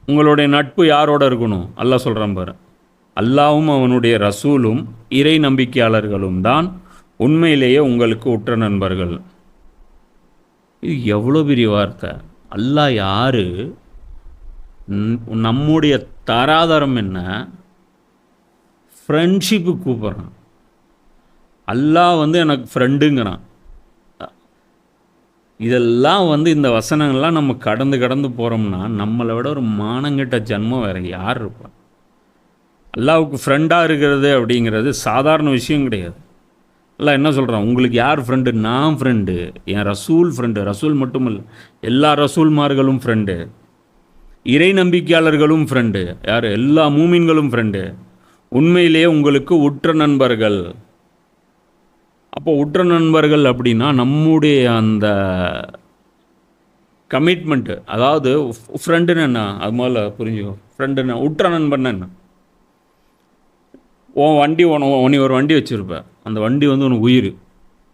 உங்களுடைய நட்பு யாரோட இருக்கணும்? அல்லாஹ் சொல்கிறான் பாரு, அல்லாஹ்வும் அவனுடைய ரசூலும் இறை நம்பிக்கையாளர்களும் தான் உண்மையிலேயே உங்களுக்கு உற்ற நண்பர்கள். இது எவ்வளோ பெரிய வார்த்தை! அல்லாஹ் யாரு? நம்முடைய தராதரம் என்ன? ஃப்ரெண்ட்ஷிப்பு கூப்பிட்றான். அல்லாஹ் வந்து எனக்கு ஃப்ரெண்டுங்கிறான். இதெல்லாம் வந்து இந்த வசனங்கள்லாம் நம்ம கடந்து கடந்து போகிறோம்னா நம்மளை விட ஒரு மானங்கிட்ட ஜன்மம் வேறு யார் இருப்பா? அல்லாவுக்கு ஃப்ரெண்டாக இருக்கிறது அப்படிங்கிறது சாதாரண விஷயம் கிடையாது. அல்லாஹ் என்ன சொல்கிறான்? உங்களுக்கு யார் ஃப்ரெண்டு? நான் ஃப்ரெண்டு, என் ரசூல் ஃப்ரெண்டு. ரசூல் மட்டும் இல்லை, எல்லா ரசூல்மார்களும் ஃப்ரெண்டு, இறை நம்பிக்கையாளர்களும் ஃப்ரெண்டு. யார்? எல்லா மூமின்களும் ஃப்ரெண்டு. உண்மையிலேயே உங்களுக்கு உற்ற நண்பர்கள். அப்போ உற்ற நண்பர்கள் அப்படின்னா நம்முடைய அந்த கமிட்மெண்ட்டு, அதாவது ஃப்ரெண்டுன்னு என்ன அது முதல்ல புரிஞ்சுக்கோ. ஃப்ரெண்டுன்னு உற்ற நண்பன் என்ன? உன் வண்டி நீ ஒரு வண்டி வச்சுருப்ப, அந்த வண்டி வந்து உனக்கு உயிர்,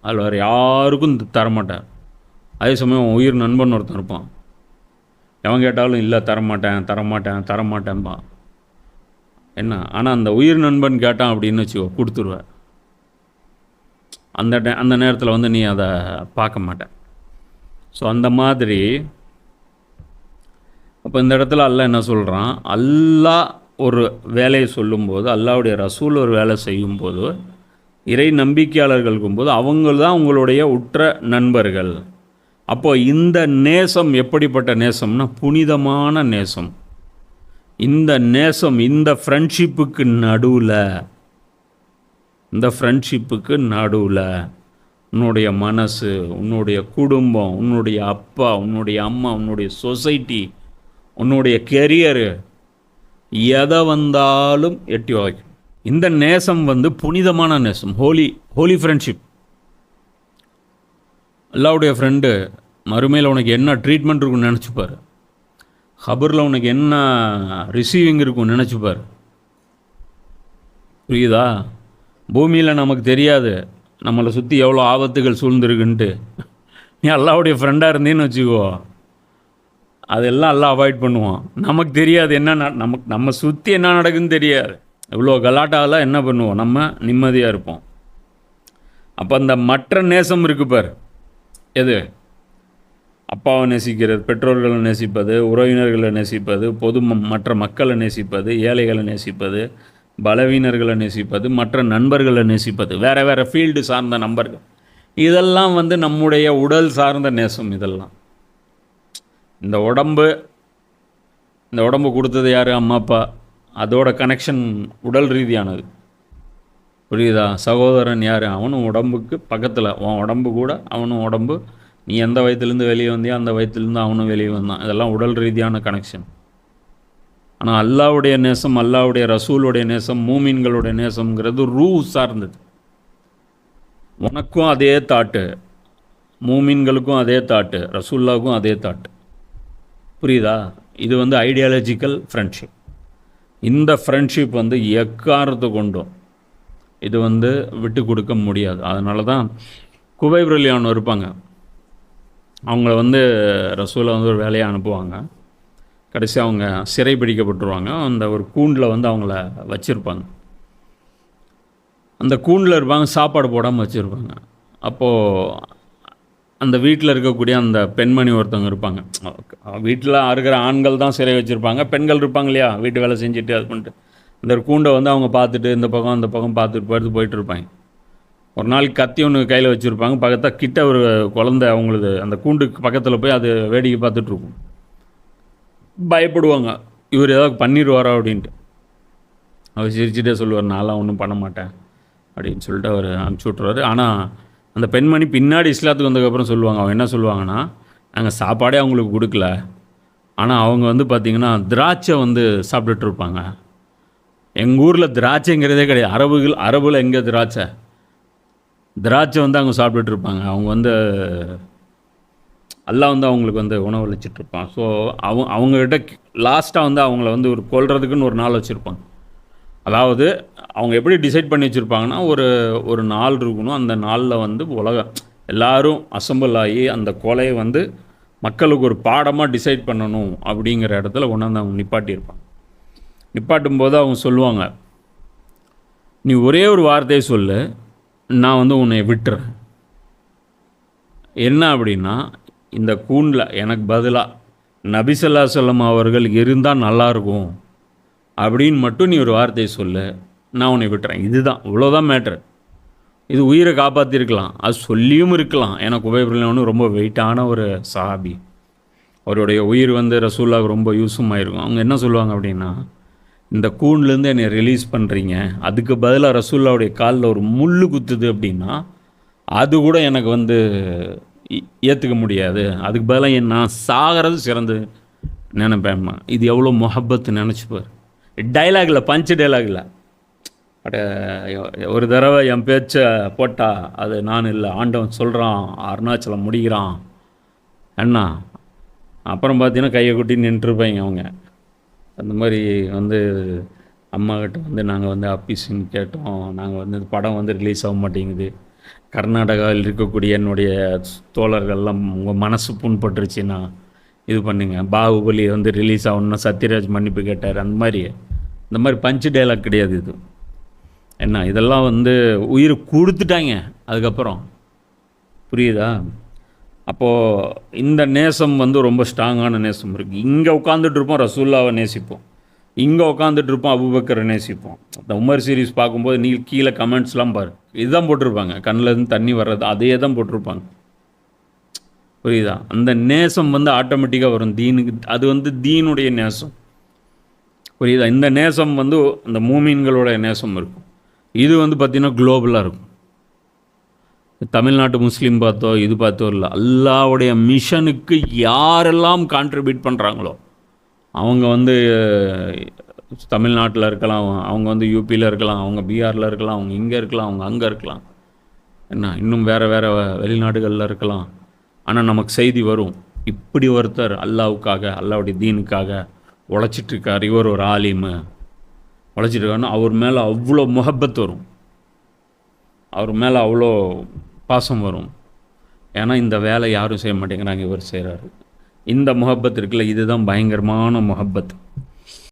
அதில் வேறு யாருக்கும் தரமாட்டேன். அதே சமயம் உன் உயிர் நண்பன் ஒருத்தன் இருப்பான், எவன் கேட்டாலும் இல்லை தரமாட்டேன் தரமாட்டேன் தரமாட்டேன்பா. என்ன ஆனால் அந்த உயிர் நண்பன் கேட்டான் அப்படின்னு வச்சுக்கோ, கொடுத்துருவேன். அந்த நேரத்தில் வந்து நீ அதை பார்க்க மாட்டேன். ஸோ அந்த மாதிரி அப்போ இந்த இடத்துல அல்லாஹ் என்ன சொல்கிறான்? அல்லாஹ் ஒரு வேலையை சொல்லும்போது, அல்லாஹ்வுடைய ரசூல் ஒரு வேலை செய்யும்போது, இறை நம்பிக்கையாளர்களுக்கும் போது அவங்க தான் உங்களுடைய உற்ற நண்பர்கள். அப்போது இந்த நேசம் எப்படிப்பட்ட நேசம்னா புனிதமான நேசம். இந்த நேசம், இந்த ஃப்ரெண்ட்ஷிப்புக்கு நடுவில் உன்னுடைய மனசு, உன்னுடைய குடும்பம், உன்னுடைய அப்பா, உன்னுடைய அம்மா, உன்னுடைய சொசைட்டி, உன்னுடைய கெரியரு, எதை வந்தாலும் எட்டி வைக்கும். இந்த நேசம் வந்து புனிதமான நேசம், ஹோலி ஃப்ரெண்ட்ஷிப். அல்லாஹ்வுடைய ஃப்ரெண்டு மறுமையில் உனக்கு என்ன ட்ரீட்மெண்ட் இருக்குன்னு நினச்சிப்பார். ஹபரில் உனக்கு என்ன ரிசீவிங் இருக்குன்னு நினச்சிப்பார். புரியுதா? பூமியில் நமக்கு தெரியாது நம்மளை சுற்றி எவ்வளோ ஆபத்துகள் சூழ்ந்துருக்குன்ட்டு. நீ அல்லாஹ்வுடைய ஃப்ரெண்டாக இருந்தேன்னு வச்சுக்கோ, அதெல்லாம் எல்லாம் அவாய்ட் பண்ணுவான். நமக்கு தெரியாது என்ன நம்ம சுற்றி என்ன நடக்குதுன்னு தெரியாது. இவ்வளோ கலாட்டாவில் என்ன பண்ணுவோம்? நம்ம நிம்மதியாக இருப்போம். அப்போ அந்த மற்ற நேசம் இருக்கு பார், எது? அப்பாவை நேசிக்கிறது, பெற்றோர்களை நேசிப்பது, உறவினர்களை நேசிப்பது, மற்ற மக்களை நேசிப்பது, ஏழைகளை நேசிப்பது, பலவீனர்களை நேசிப்பது, மற்ற நண்பர்களை நேசிப்பது, வேறு வேறு ஃபீல்டு சார்ந்த நண்பர்கள், இதெல்லாம் வந்து நம்முடைய உடல் சார்ந்த நேசம். இதெல்லாம் இந்த உடம்பு கொடுத்தது யார்? அம்மா அப்பா. அதோட கனெக்ஷன் உடல் ரீதியானது. புரியுதா? சகோதரன் யார்? அவனும் உடம்புக்கு பக்கத்தில், உன் உடம்பு கூட அவனும் உடம்பு. நீ எந்த வயத்துலேருந்து வெளியே வந்தியோ அந்த வயத்துலேருந்து அவனும் வெளியே வந்தான். இதெல்லாம் உடல் ரீதியான கனெக்ஷன். ஆனால் அல்லாஹ்வுடைய நேசம், அல்லாஹ்வுடைய ரசூலுடைய நேசம், மூமின்களுடைய நேசம்ங்கிறது ரூ சார்ந்தது. உனக்கும் அதே தாட்டு, மூமின்களுக்கும் அதே தாட்டு, ரசூல்லாவுக்கும் அதே தாட்டு. புரியுதா? இது வந்து ஐடியாலஜிக்கல் ஃப்ரெண்ட்ஷிப். இந்த ஃப்ரெண்ட்ஷிப் வந்து எக்காரத்தை கொண்டும் இது வந்து விட்டு கொடுக்க முடியாது. அதனால தான் குவைப் ரலியல்லாஹு இருப்பாங்க, அவங்கள வந்து ரசூலை வந்து ஒரு வேலையை அனுப்புவாங்க. கடைசி அவங்க சிறை பிடிக்கப்பட்டுருவாங்க. அந்த ஒரு கூண்டில் வந்து அவங்கள வச்சுருப்பாங்க. அந்த கூண்டில் இருப்பாங்க, சாப்பாடு போடாமல் வச்சுருப்பாங்க. அப்போது அந்த வீட்டில் இருக்கக்கூடிய அந்த பெண்மணி ஒருத்தவங்க இருப்பாங்க. வீட்டில் இருக்கிற ஆண்கள் தான் சிறை வச்சுருப்பாங்க, பெண்கள் இருப்பாங்க இல்லையா, வீட்டு வேலை செஞ்சுட்டு அது பண்ணிட்டு அந்த ஒரு கூண்டை வந்து அவங்க பார்த்துட்டு இந்த பக்கம் அந்த பக்கம் பார்த்துட்டு போயிட்டுருப்பாங்க. ஒரு நாளைக்கு கத்தி ஒன்று கையில் வச்சுருப்பாங்க. பக்கத்தில் கிட்ட ஒரு குழந்தை அவங்களுக்கு அந்த கூண்டுக்கு பக்கத்தில் போய் அது வேடிக்கை பார்த்துட்ருக்கும். பயப்படுவாங்க, இவர் ஏதாவது பண்ணிடுவாரா அப்படின்ட்டு. அவர் சிரிச்சுட்டே சொல்லுவார், நான்லாம் ஒன்றும் பண்ண மாட்டேன் அப்படின்னு சொல்லிட்டு அவர் அனுப்பிச்சி விட்ருவார். ஆனால் அந்த பெண்மணி பின்னாடி இஸ்லாத்துக்கு வந்ததுக்கப்புறம் சொல்லுவாங்க, அவங்க என்ன சொல்லுவாங்கன்னா, நாங்கள் சாப்பாடே அவங்களுக்கு கொடுக்கல, ஆனால் அவங்க வந்து பார்த்திங்கன்னா திராட்சை வந்து சாப்பிட்டுட்ருப்பாங்க. எங்கள் ஊரில் திராட்சைங்கிறதே கிடையாது. அரபுல எங்கே திராட்சை வந்து அவங்க சாப்பிட்டுட்ருப்பாங்க. அவங்க வந்து அல்லாஹ் வந்து அவங்களுக்கு வந்து உணவளிச்சிட்ருப்பான். ஸோ அவங்கக்கிட்ட லாஸ்ட்டாக வந்து அவங்கள வந்து ஒரு கொல்றதுக்குன்னு ஒரு நாள் வச்சுருப்பாங்க. அதாவது அவங்க எப்படி டிசைட் பண்ணி வச்சுருப்பாங்கன்னா, ஒரு நாள் இருக்கணும். அந்த நாளில் வந்து எல்லோரும் அசம்பிள் ஆகி அந்த கொலையை வந்து மக்களுக்கு ஒரு பாடமாக டிசைட் பண்ணணும் அப்படிங்கிற இடத்துல கொண்டாந்து அவங்க நிப்பாட்டியிருப்பாங்க. நிப்பாட்டும் போது அவங்க சொல்லுவாங்க, நீ ஒரே ஒரு வார்த்தையை சொல்லு, நான் வந்து உன்னை விட்டுறேன். என்ன அப்படின்னா, இந்த கூண்டில் எனக்கு பதிலாக நபி ஸல்லல்லாஹு அலைஹி வஸல்லம் அவர்கள் இருந்தால் நல்லாயிருக்கும் அப்படின்னு மட்டும் நீ ஒரு வார்த்தையை சொல்லு, நான் உன்னை விட்டுறேன். இதுதான், இவ்வளோதான் மேட்ரு. இது உயிரை காப்பாற்றிருக்கலாம், அது சொல்லியும் இருக்கலாம். ஏன்னா குபைப் ரலியல்லாஹு ரொம்ப வெயிட்டான ஒரு சஹாபி, அவருடைய உயிர் வந்து ரசூலுல்லாஹ்வுக்கு ரொம்ப யூஸும் ஆயிருக்கும். அவங்க என்ன சொல்லுவாங்க அப்படின்னா, இந்த கூண்லேருந்து என்னை ரிலீஸ் பண்ணுறீங்க, அதுக்கு பதிலாக ரசூலுல்லாஹ்வுடைய காலில் ஒரு முள் குத்துது அப்படின்னா அது கூட எனக்கு வந்து ஏற்றுக்க முடியாது, அதுக்கு பதிலாக நான் சாகிறது சிறந்து நினைப்பேம்மா. இது எவ்வளோ முஹப்பத்து நினச்சிப்பார். டைலாகில் பஞ்சு டைலாகில் அட ஒரு தடவை என் பேச்சை போட்டால் அது நான் இல்லை, ஆண்டவன் சொல்கிறான், அருணாச்சலம் முடிகிறான் அண்ணா. அப்புறம் பார்த்தீங்கன்னா கையை கொட்டி நின்றுருப்பாங்க அவங்க. அந்த மாதிரி வந்து அம்மாக்கிட்ட வந்து நாங்கள் வந்து அப்பீஸ்ன்னு கேட்டோம், நாங்கள் வந்து இந்த படம் வந்து ரிலீஸ் ஆக மாட்டேங்குது, கர்நாடகாவில் இருக்கக்கூடிய என்னுடைய தோழர்கள்லாம் உங்கள் மனசு புண்பட்டுருச்சுன்னா இது பண்ணுங்க, பாகுபலி வந்து ரிலீஸ் ஆகணுன்னா சத்யராஜ் மன்னிப்பு கேட்டார். அந்த மாதிரி பஞ்சு டைலாக் கிடையாது இது. என்ன இதெல்லாம் வந்து உயிர் கொடுத்துட்டாங்க அதுக்கப்புறம், புரியுதா? அப்போது இந்த நேசம் வந்து ரொம்ப ஸ்ட்ராங்கான நேசம் இருக்குது. இங்கே உட்காந்துட்டு இருப்போம் ரசூல்லாவை நேசிப்போம், இங்கே உட்காந்துட்டு இருப்போம் அபூபக்கரை நேசிப்போம். இந்த உமர் சீரிஸ் பார்க்கும்போது நீ கீழே கமெண்ட்ஸ்லாம் பாரு, இதுதான் போட்டிருப்பாங்க, கண்ணிலேருந்து தண்ணி வர்றது அதே தான் போட்டிருப்பாங்க, புரியுதா? அந்த நேசம் வந்து ஆட்டோமேட்டிக்காக வரும் தீனுக்கு, அது வந்து தீனுடைய நேசம், புரியுதா? இந்த நேசம் வந்து அந்த மூமீன்களோட நேசம் இருக்கும். இது வந்து பார்த்திங்கன்னா குளோபலாக இருக்கும். தமிழ்நாட்டு முஸ்லீம் பார்த்தோ இது பார்த்தோ இல்லை, அல்லாஹ்வுடைய மிஷனுக்கு யாரெல்லாம் கான்ட்ரிபியூட் பண்ணுறாங்களோ அவங்க வந்து தமிழ்நாட்டில் இருக்கலாம், அவங்க வந்து யூபியில் இருக்கலாம், அவங்க பீகாரில் இருக்கலாம், அவங்க இங்கே இருக்கலாம், அவங்க அங்கே இருக்கலாம், என்ன இன்னும் வேறு வெளிநாடுகளில் இருக்கலாம். ஆனால் நமக்கு செய்தி வரும், இப்படி ஒருத்தர் அல்லாவுக்காக அல்லாவுடைய தீனுக்காக உழைச்சிட்ருக்கார், இவர் ஒரு ஆலிமு உழைச்சிட்ருக்காருன்னா அவர் மேலே அவ்வளோ முஹப்பத் வரும், அவர் மேலே அவ்வளோ பாசம் வரும். ஏன்னா இந்த வேலை யாரும் செய்ய மாட்டேங்கிறாங்க, இவர் செய்கிறாரு. இந்த முஹப்பத் இருக்குல்ல, இதுதான் பயங்கரமான முஹப்பத்.